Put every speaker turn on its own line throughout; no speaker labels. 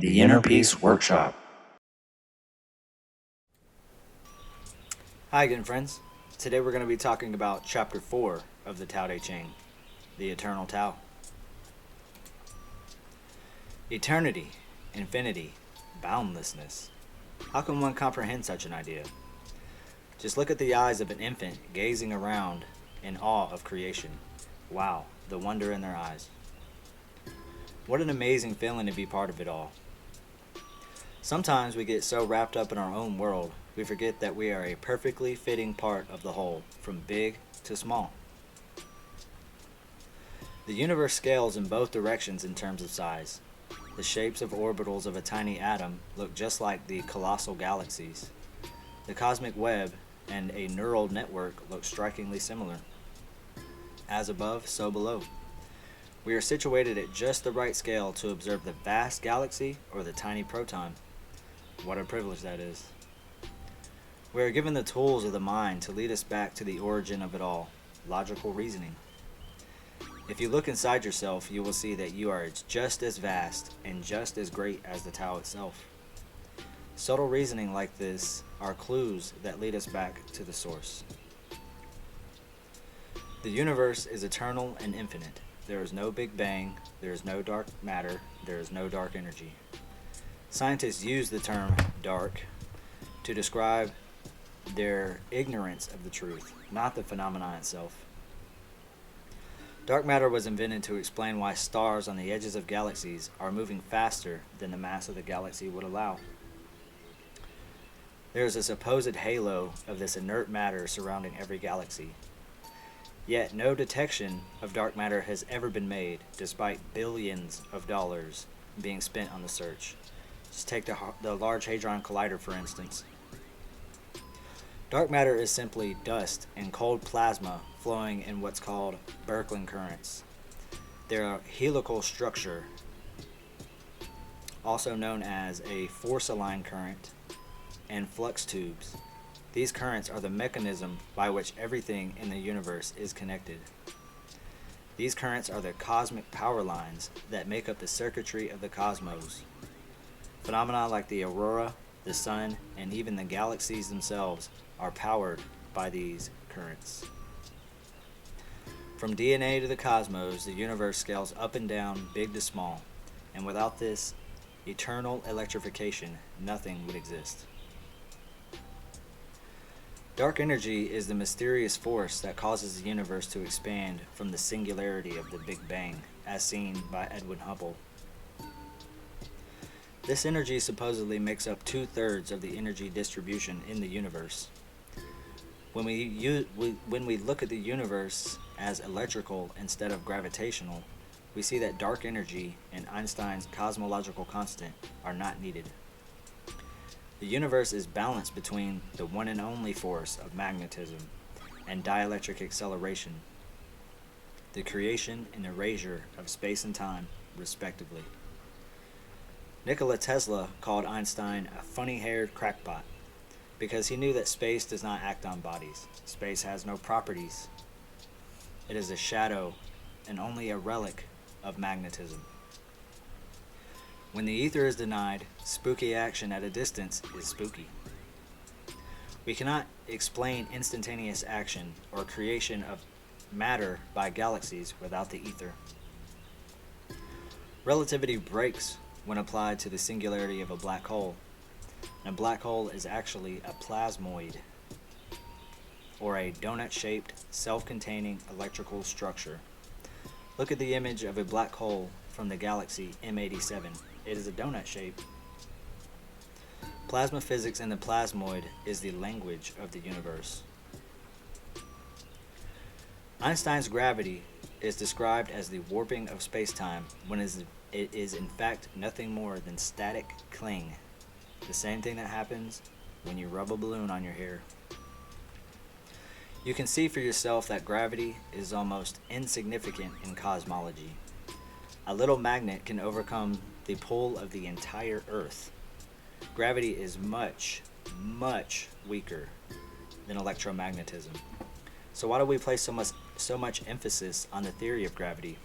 The Inner Peace Workshop.
Hi again, friends. Today we're going to be talking about Chapter 4 of the Tao Te Ching, the Eternal Tao. Eternity, infinity, boundlessness. How can one comprehend such an idea? Just look at the eyes of an infant gazing around in awe of creation. Wow, the wonder in their eyes. What an amazing feeling to be part of it all. Sometimes we get so wrapped up in our own world, we forget that we are a perfectly fitting part of the whole, from big to small. The universe scales in both directions in terms of size. The shapes of orbitals of a tiny atom look just like the colossal galaxies. The cosmic web and a neural network look strikingly similar. As above, so below. We are situated at just the right scale to observe the vast galaxy or the tiny proton. What a privilege that is. We are given the tools of the mind to lead us back to the origin of it all, logical reasoning. If you look inside yourself, you will see that you are just as vast and just as great as the Tao itself. Subtle reasoning like this are clues that lead us back to the source. The universe is eternal and infinite. There is no Big Bang, there is no dark matter, there is no dark energy. Scientists use the term dark to describe their ignorance of the truth, not the phenomenon itself. Dark matter was invented to explain why stars on the edges of galaxies are moving faster than the mass of the galaxy would allow. There is a supposed halo of this inert matter surrounding every galaxy. Yet no detection of dark matter has ever been made, despite billions of dollars being spent on the search. Just take the Large Hadron Collider, for instance. Dark matter is simply dust and cold plasma flowing in what's called Birkeland currents. They're a helical structure, also known as a force-aligned current, and flux tubes. These currents are the mechanism by which everything in the universe is connected. These currents are the cosmic power lines that make up the circuitry of the cosmos. Phenomena like the aurora, the sun, and even the galaxies themselves are powered by these currents. From DNA to the cosmos, the universe scales up and down, big to small, and without this eternal electrification, nothing would exist. Dark energy is the mysterious force that causes the universe to expand from the singularity of the Big Bang, as seen by Edwin Hubble. This energy supposedly makes up 2/3 of the energy distribution in the universe. When we look at the universe as electrical instead of gravitational, we see that dark energy and Einstein's cosmological constant are not needed. The universe is balanced between the one and only force of magnetism and dielectric acceleration, the creation and erasure of space and time, respectively. Nikola Tesla called Einstein a funny-haired crackpot because he knew that space does not act on bodies. Space has no properties. It is a shadow and only a relic of magnetism. When the ether is denied, spooky action at a distance is spooky. We cannot explain instantaneous action or creation of matter by galaxies without the ether. Relativity breaks when applied to the singularity of a black hole. And a black hole is actually a plasmoid, or a donut-shaped, self-containing electrical structure. Look at the image of a black hole from the galaxy M87. It is a donut shape. Plasma physics in the plasmoid is the language of the universe. Einstein's gravity is described as the warping of space-time when it is in fact nothing more than static cling, the same thing that happens when you rub a balloon on your hair. You can see for yourself that gravity is almost insignificant in cosmology. A little magnet can overcome the pull of the entire Earth. Gravity is much, much weaker than electromagnetism. So why do we place so much emphasis on the theory of gravity?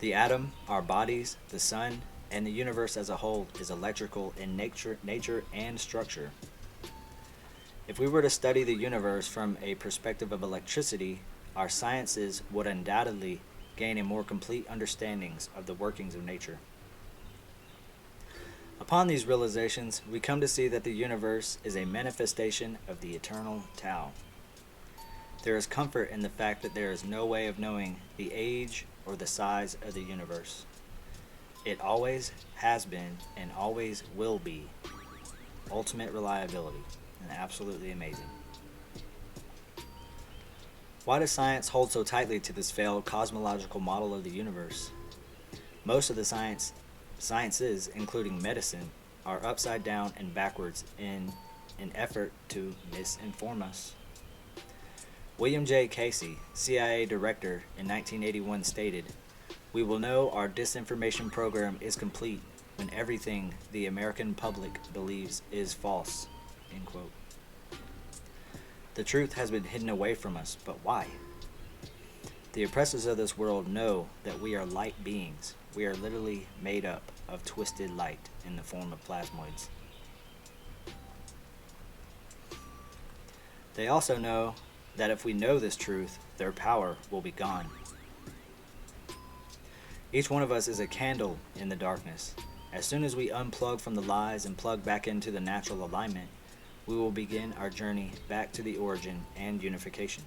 The atom, our bodies, the sun, and the universe as a whole is electrical in nature and structure. If we were to study the universe from a perspective of electricity, our sciences would undoubtedly gain a more complete understanding of the workings of nature. Upon these realizations, we come to see that the universe is a manifestation of the eternal Tao. There is comfort in the fact that there is no way of knowing the age or the size of the universe. It always has been and always will be. Ultimate reliability, and absolutely amazing. Why does science hold so tightly to this failed cosmological model of the universe? Most of the sciences, including medicine, are upside down and backwards in an effort to misinform us. William J. Casey, CIA director, in 1981 stated, "We will know our disinformation program is complete when everything the American public believes is false." End quote. The truth has been hidden away from us, but why? The oppressors of this world know that we are light beings. We are literally made up of twisted light in the form of plasmoids. They also know that if we know this truth, their power will be gone. Each one of us is a candle in the darkness. As soon as we unplug from the lies and plug back into the natural alignment, we will begin our journey back to the origin and unification.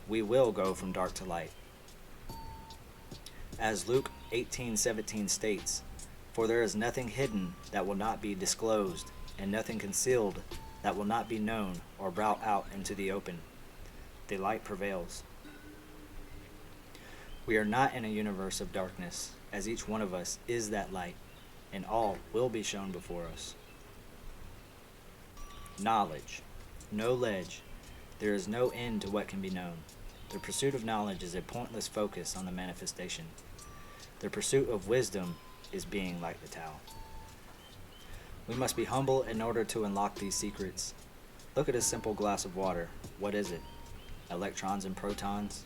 We will go from dark to light. As Luke 18:17 states, "For there is nothing hidden that will not be disclosed, and nothing concealed that will not be known or brought out into the open. The light prevails." We are not in a universe of darkness, as each one of us is that light, and all will be shown before us. Knowledge. No ledge. There is no end to what can be known. The pursuit of knowledge is a pointless focus on the manifestation. The pursuit of wisdom is being like the Tao. We must be humble in order to unlock these secrets. Look at a simple glass of water. What is it? Electrons and protons?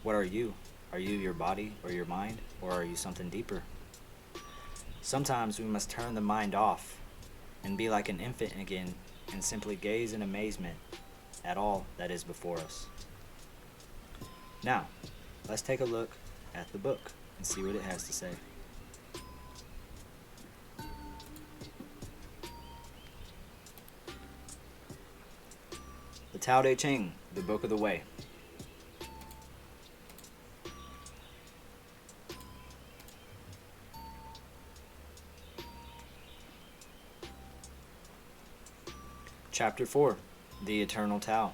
What are you? Are you your body or your mind, or are you something deeper? Sometimes we must turn the mind off and be like an infant again and simply gaze in amazement at all that is before us. Now, let's take a look at the book and see what it has to say. The Tao Te Ching, the Book of the Way. Chapter 4, The Eternal Tao.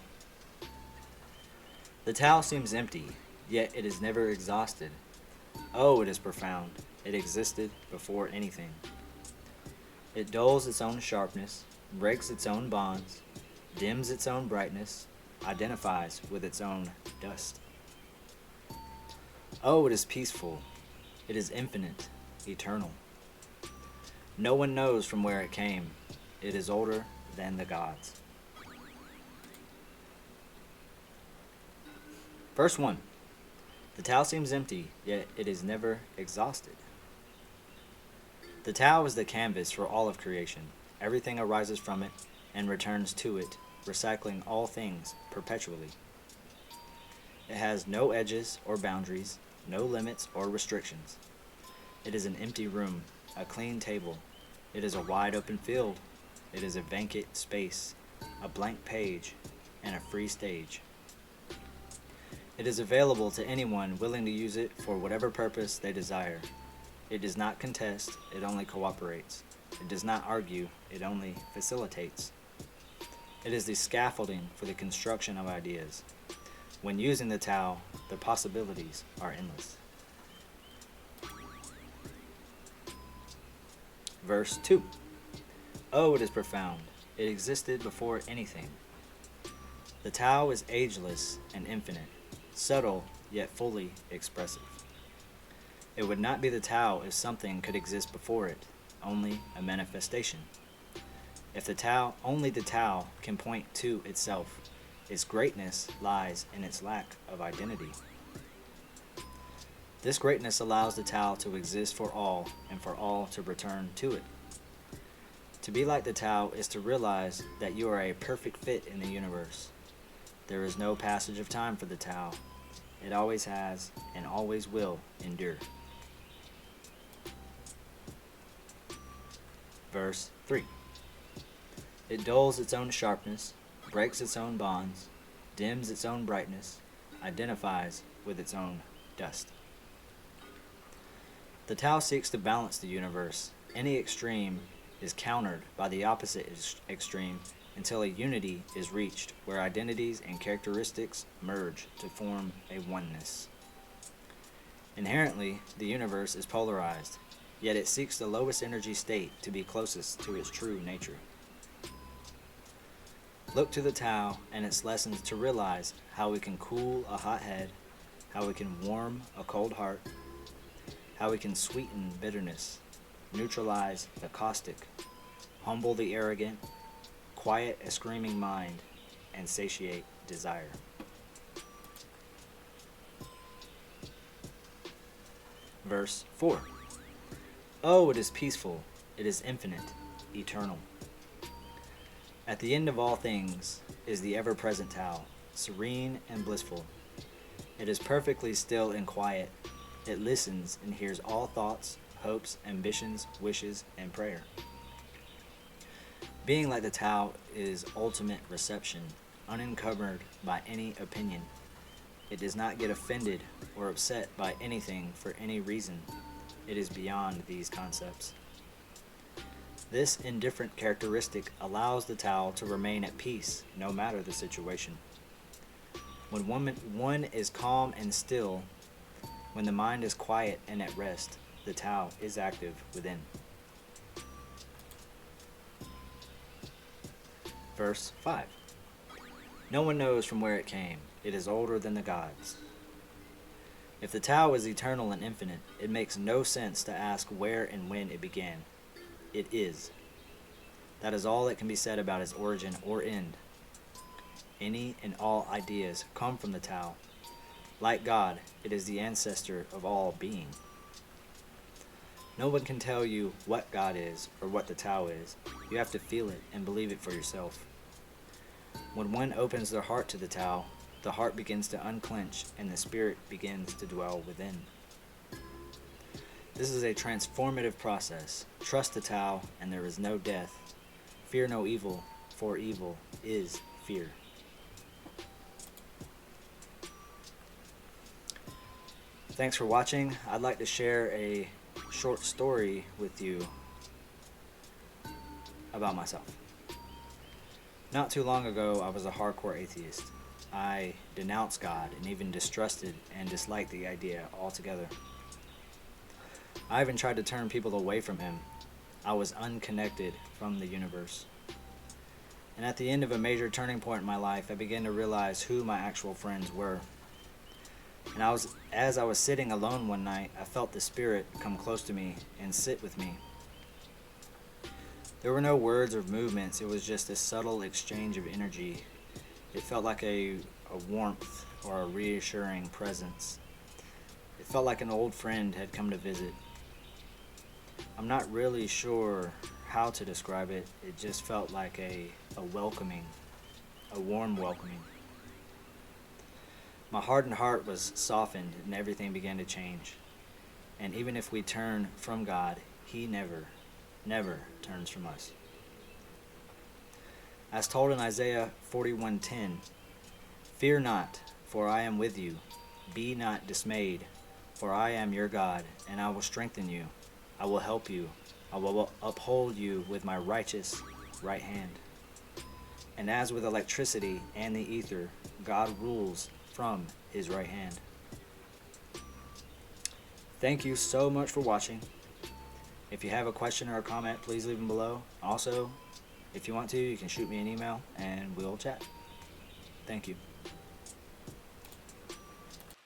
The Tao seems empty, yet it is never exhausted. Oh, it is profound. It existed before anything. It dulls its own sharpness, breaks its own bonds, dims its own brightness, identifies with its own dust. Oh, it is peaceful. It is infinite, eternal. No one knows from where it came. It is older than the gods. Verse 1. The Tao seems empty, yet it is never exhausted. The Tao is the canvas for all of creation. Everything arises from it and returns to it, recycling all things perpetually. It has no edges or boundaries, no limits or restrictions. It is an empty room, a clean table. It is a wide open field. It is a vacant space, a blank page, and a free stage. It is available to anyone willing to use it for whatever purpose they desire. It does not contest, it only cooperates. It does not argue, it only facilitates. It is the scaffolding for the construction of ideas. When using the Tao, the possibilities are endless. Verse 2. Oh, it is profound. It existed before anything. The Tao is ageless and infinite, subtle yet fully expressive. It would not be the Tao if something could exist before it, only a manifestation. If the Tao, only the Tao can point to itself, its greatness lies in its lack of identity. This greatness allows the Tao to exist for all and for all to return to it. To be like the Tao is to realize that you are a perfect fit in the universe. There is no passage of time for the Tao. It always has and always will endure. Verse 3. It dulls its own sharpness, breaks its own bonds, dims its own brightness, identifies with its own dust. The Tao seeks to balance the universe. Any extreme is countered by the opposite extreme until a unity is reached where identities and characteristics merge to form a oneness. Inherently, the universe is polarized, yet it seeks the lowest energy state to be closest to its true nature. Look to the Tao and its lessons to realize how we can cool a hot head, how we can warm a cold heart, how we can sweeten bitterness, neutralize the caustic, humble the arrogant, quiet a screaming mind, and satiate desire. Verse 4. Oh, it is peaceful, it is infinite, eternal. At the end of all things is the ever-present Tao, serene and blissful. It is perfectly still and quiet. It listens and hears all thoughts, hopes, ambitions, wishes, and prayer. Being like the Tao is ultimate reception, unencumbered by any opinion. It does not get offended or upset by anything for any reason. It is beyond these concepts. This indifferent characteristic allows the Tao to remain at peace no matter the situation. When one is calm and still, when the mind is quiet and at rest, the Tao is active within. Verse 5. No one knows from where it came. It is older than the gods. If the Tao is eternal and infinite, it makes no sense to ask where and when it began. It is. That is all that can be said about its origin or end. Any and all ideas come from the Tao. Like God, it is the ancestor of all being. No one can tell you what God is or what the Tao is. You have to feel it and believe it for yourself. When one opens their heart to the Tao, the heart begins to unclench and the spirit begins to dwell within. This is a transformative process. Trust the Tao and there is no death. Fear no evil, for evil is fear. Thanks for watching. I'd like to share a short story with you about myself. Not too long ago, I was a hardcore atheist. I denounced God and even distrusted and disliked the idea altogether. I even tried to turn people away from Him. I was unconnected from the universe. And at the end of a major turning point in my life, I began to realize who my actual friends were. And as I was sitting alone one night, I felt the Spirit come close to me and sit with me. There were no words or movements, it was just a subtle exchange of energy. It felt like a warmth or a reassuring presence. It felt like an old friend had come to visit. I'm not really sure how to describe it. It just felt like a welcoming, a warm welcoming. My hardened heart was softened and everything began to change. And even if we turn from God, He never turns from us. As told in Isaiah 41:10, fear not, for I am with you. Be not dismayed, for I am your God, and I will strengthen you. I will help you. I will uphold you with my righteous right hand. And as with electricity and the ether, God rules from His right hand. Thank you so much for watching. If you have a question or a comment, please leave them below. Also, if you want to, you can shoot me an email and we'll chat. Thank you.